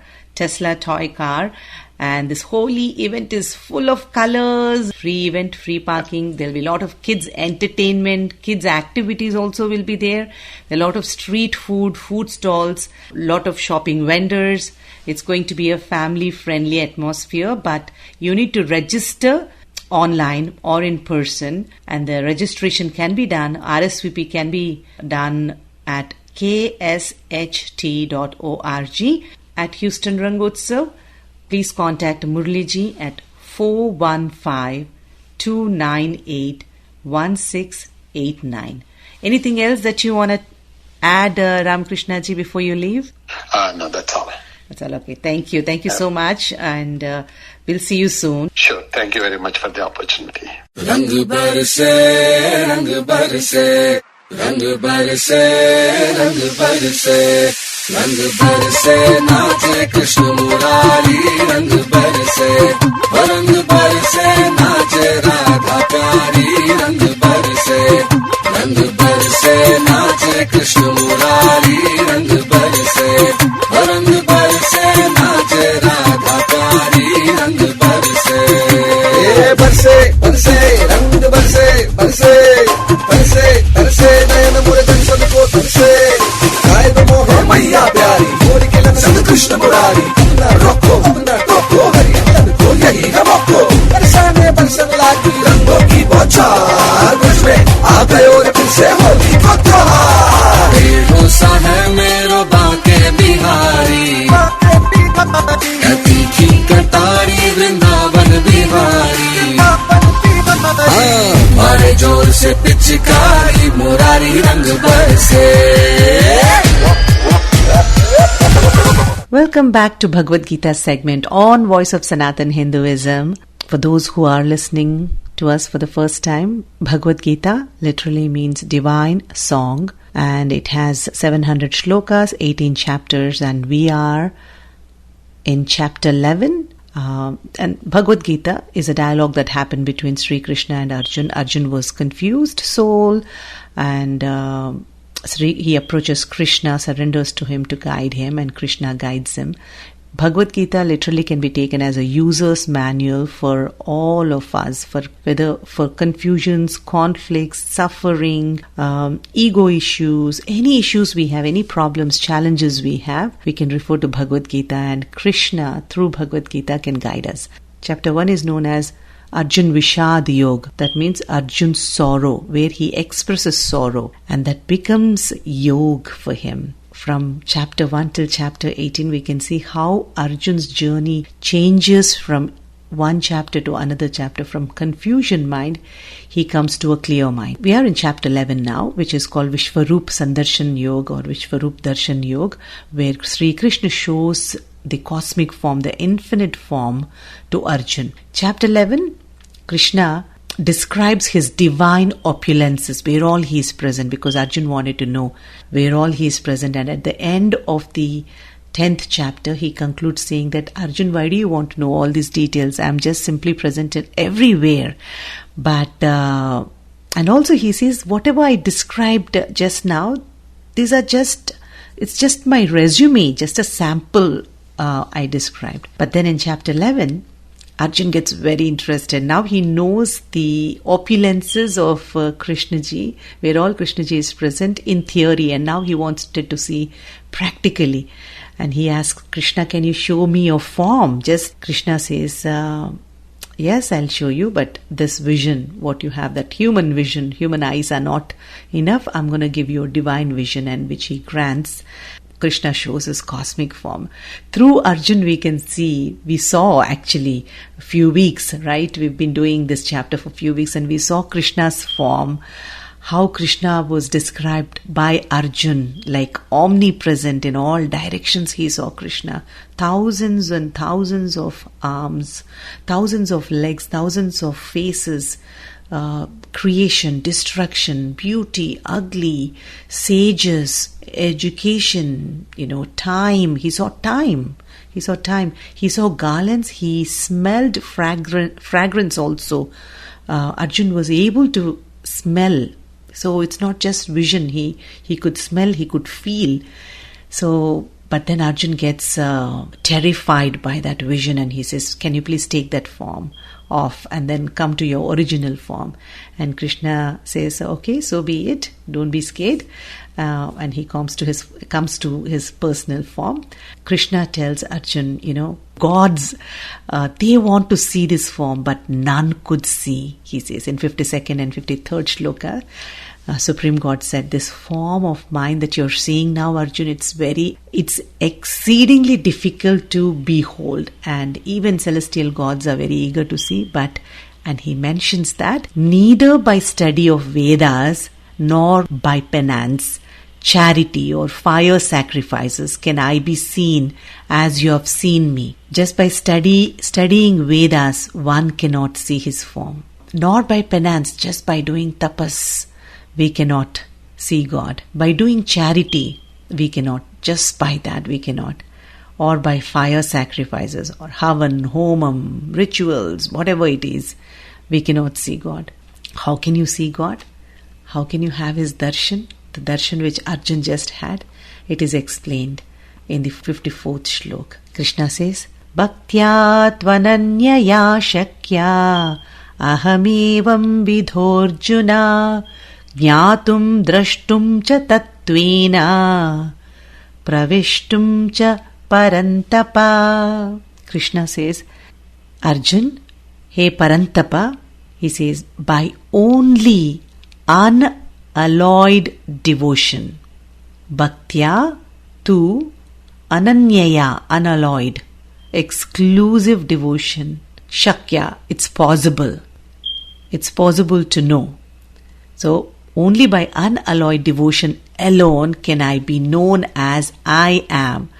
And this holy event is full of colors. Free event, free parking. There'll be a lot of kids entertainment, kids activities also will be there. There are a lot of street food stalls, a lot of shopping vendors. It's going to be a family friendly atmosphere, but you need to register online or in person, and the registration can be done, RSVP can be done at ksht.org at Houston Rangotsav. Please contact Murliji at 415-298-1689. Anything else that you want to add, Ramakrishna ji, before you leave? No, that's all. That's all. Okay. Thank you so much, and we'll see you soon. Sure. Thank you very much for the opportunity. रंग बरसे रंग बरसे रंग बरसे रंग बरसे रंग बरसे नाचे कृष्ण मुरारी रंग बरसे नाचे राधा प्यारी रंग बरसे नाचे कृष्ण मुरारी कृष्ण मुरारी अपना रोको अपना टोको हरि को यही है मौको बरसाने बरसन लागी रंगों की बौछार मुझ में आ गए और फिर से होली का त्योहार सा है मेरो बाके बिहारी तीखी कटारी वृंदावन बिहारी मारे जोर से पिचकारी मुरारी रंग बरसे. Welcome back to Bhagavad Gita segment on Voice of Sanatan Hinduism. For those who are listening to us for the first time, Bhagavad Gita literally means divine song, and it has 700 shlokas, 18 chapters, and we are in chapter 11. And Bhagavad Gita is a dialogue that happened between Sri Krishna and Arjun. Arjun was confused soul, and he approaches Krishna, surrenders to him to guide him, and Krishna guides him. Bhagavad Gita literally can be taken as a user's manual for all of us, whether for confusions, conflicts, suffering, ego issues, any issues we have, any problems, challenges we have, we can refer to Bhagavad Gita, and Krishna through Bhagavad Gita can guide us. Chapter 1 is known as Arjun Vishad Yog. That means Arjun's sorrow, where he expresses sorrow, and that becomes yog for him. From chapter 1 till chapter 18, we can see how Arjun's journey changes from one chapter to another chapter. From confusion mind, he comes to a clear mind. We are in chapter 11 now, which is called Vishvarup Sandarshan Yoga or Vishvarup Darshan Yoga, where Sri Krishna shows the cosmic form, the infinite form to Arjun. Chapter 11, Krishna describes his divine opulences, where all he is present, because Arjun wanted to know where all he is present. And at the end of the 10th chapter, he concludes saying that, Arjun, why do you want to know all these details? I'm just simply presented everywhere. But, and also he says, whatever I described just now, it's just my resume, just a sample I described. But then in chapter 11, Arjun gets very interested. Now he knows the opulences of Krishnaji, where all Krishnaji is present in theory, and now he wants to see practically. And he asks Krishna, can you show me your form? Just Krishna says, yes, I'll show you, but this vision, what you have, that human vision, human eyes are not enough. I'm going to give you a divine vision, and which he grants. Krishna shows his cosmic form. Through Arjun we saw actually a few weeks, right? We've been doing this chapter for a few weeks, and we saw Krishna's form, how Krishna was described by Arjun, like omnipresent in all directions. He saw Krishna. Thousands and thousands of arms, thousands of legs, thousands of faces, creation, destruction, beauty, ugly, sages, education, time. He saw time. He saw garlands. He smelled fragrance also. Arjun was able to smell. So it's not just vision. He could smell, he could feel. So, but then Arjun gets terrified by that vision, and he says, can you please take that form off and then come to your original form? And Krishna says, okay, so be it, don't be scared. And he comes to his personal form. Krishna tells Arjun, gods, they want to see this form, but none could see, he says in 52nd and 53rd shloka. Supreme God said, this form of mine that you're seeing now, Arjun, it's exceedingly difficult to behold, and even celestial gods are very eager to see. And he mentions that neither by study of Vedas nor by penance, charity or fire sacrifices can I be seen as you have seen me. Just by studying Vedas, one cannot see his form. Nor by penance, just by doing tapas, we cannot see God. By doing charity, we cannot. Just by that, we cannot. Or by fire sacrifices, or havan, homam, rituals, whatever it is, we cannot see God. How can you see God? How can you have his darshan? The darshan which Arjun just had, it is explained in the 54th shlok. Krishna says, Bhaktya tvananyaya shakya ahamevam vidhorjuna Jnatum drashtum cha tattvena pravishtum cha Parantapa. Krishna says, Arjun, hey Parantapa, he says, by only unalloyed devotion. Bhaktya tu ananyaya, unalloyed, exclusive devotion. Shakya, it's possible. It's possible to know. So, only by unalloyed devotion alone can I be known as I am.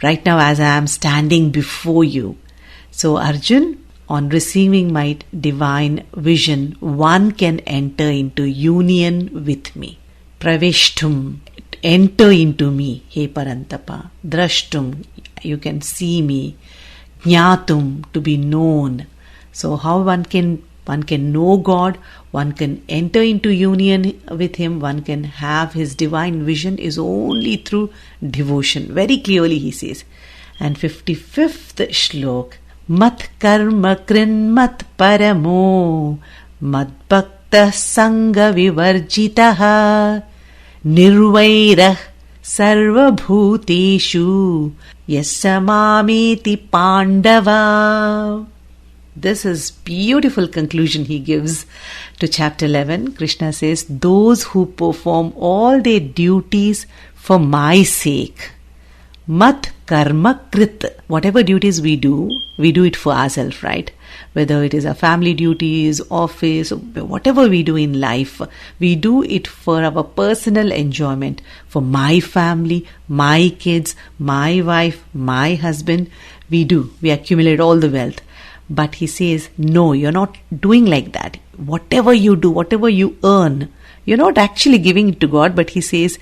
Right now, as I am standing before you. So, Arjun, on receiving my divine vision, one can enter into union with me. Praveshtum, enter into me, He Parantapa. Drashtum, you can see me. Jnatum, to be known. So how one can know God, one can enter into union with Him, one can have His divine vision is only through devotion. Very clearly he says. And 55th shlok, Mat karma krin mat paramo, mat bhakta sanga vivarjitaha, nirvairah sarva bhuteshu, yasamameti pandava. This is beautiful conclusion he gives to chapter 11. Krishna says, those who perform all their duties for my sake. Mat karma krit. Whatever duties we do it for ourselves, right? Whether it is our family duties, office, whatever we do in life, we do it for our personal enjoyment, for my family, my kids, my wife, my husband. We accumulate all the wealth. But he says, no, you're not doing like that. Whatever you do, whatever you earn, you're not actually giving it to God, but he says,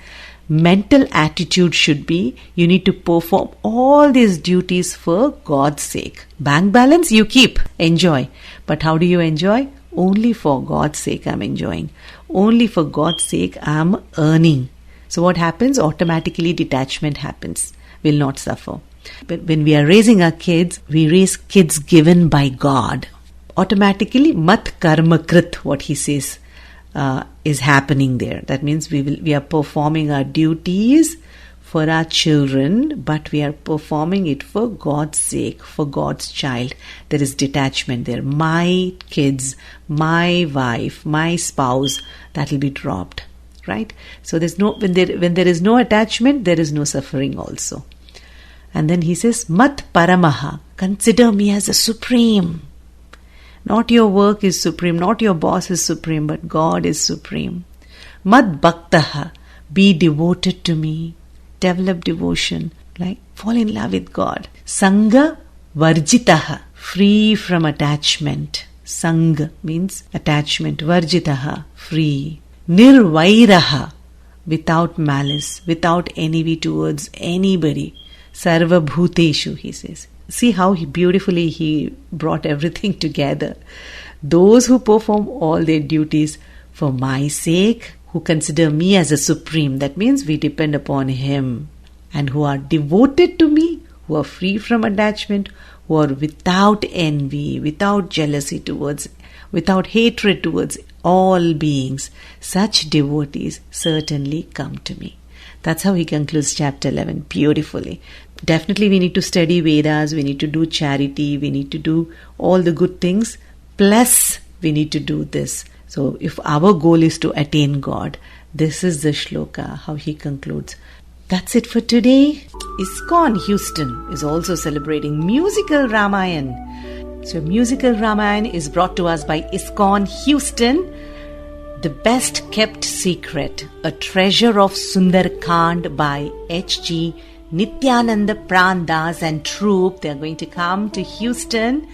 mental attitude should be, you need to perform all these duties for God's sake. Bank balance, you keep, enjoy. But how do you enjoy? Only for God's sake I'm enjoying. Only for God's sake I'm earning. So what happens? Automatically detachment happens. Will not suffer. But when we are raising our kids, we raise kids given by God. Automatically, mat karma krit, what he says, is happening there. That means we are performing our duties for our children, but we are performing it for God's sake, for God's child. There is detachment there. My kids, my wife, my spouse, that will be dropped, right? So there's no when there is no attachment, there is no suffering also. And then he says, Mat Paramaha, consider me as a supreme. Not your work is supreme, not your boss is supreme, but God is supreme. Mat Bhaktaha, be devoted to me. Develop devotion, like fall in love with God. Sangha Varjitaha, free from attachment. Sangha means attachment. Varjitaha, free. Nirvairaha, without malice, without envy towards anybody. Sarva bhuteshu, he says. See how beautifully he brought everything together. Those who perform all their duties for my sake, who consider me as a supreme, that means we depend upon him, and who are devoted to me, who are free from attachment, who are without envy, without jealousy towards, without hatred towards all beings, such devotees certainly come to me. That's how he concludes chapter 11 beautifully. Definitely we need to study Vedas, we need to do charity, we need to do all the good things, plus we need to do this. So if our goal is to attain God, this is the shloka, how he concludes. That's it for today. ISKCON Houston is also celebrating Musical Ramayan. So Musical Ramayan is brought to us by ISKCON Houston. The Best Kept Secret, a treasure of Sundarkand by H.G. Nityananda Prandas and troupe. They are going to come to Houston.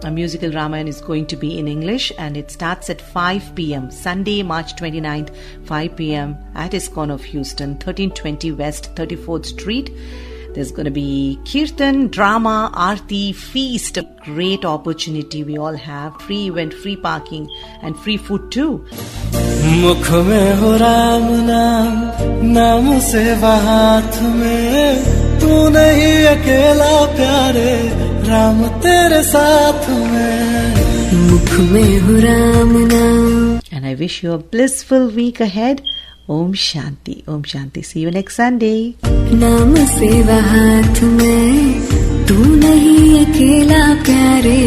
A Musical Ramayan is going to be in English, and it starts at 5 p.m. Sunday, March 29th, 5 p.m. at ISKCON of Houston, 1320 West 34th Street. There's going to be kirtan, drama, aarti, feast. A great opportunity we all have. Free event, free parking, and free food too. मुख में हो राम नाम, नाम सेवा हाथ में, तू नहीं अकेला प्यारे, राम तेरे साथ में. मुख में हो राम नाम. And I wish you a blissful week ahead. Om Shanti. Om Shanti. See you next Sunday. नाम सेवा हाथ में, तू नहीं अकेला प्यारे,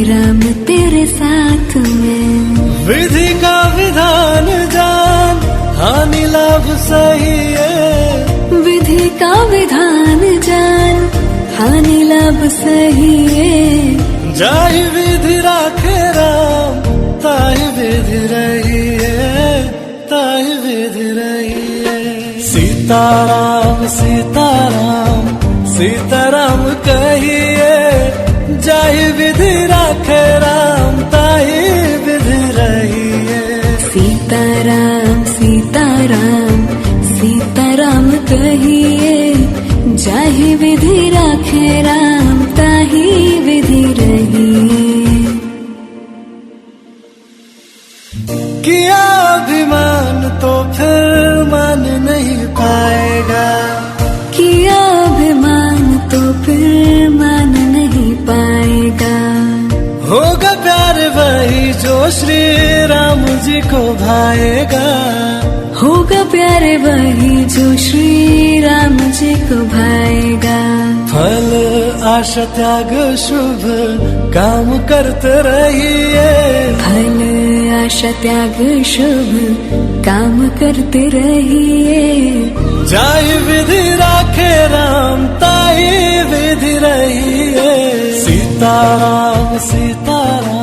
राम तेरे साथ में। विधि का विधान जान, हानि लाभ सही है। विधि का विधान जान, हानि लाभ सही है। जाहि विधि राखे राम, ताहि विधि रही है, ताहि विधि रही है। सीताराम सीताराम सीताराम कहिए, जाहि विधि राखे राम, ताहि विधि रही है। सीताराम सीताराम सीताराम कहिए, जाहि विधि राखे राम, ताहि विधि रहिए। किया अभिमान तो फिर मान नहीं पाएगा, किया अभिमान तो फिर मान नहीं पाएगा। होगा प्यार वही जो श्री राम जी को भाएगा, होगा प्यार वही जो श्री राम जी को भाएगा। फल आशा त्याग शुभ काम करते रहिए, फल आशा त्याग शुभ काम करते रहिए। जाहि विधि राखे राम, ताहि विधि रहिए। सीताराम सीताराम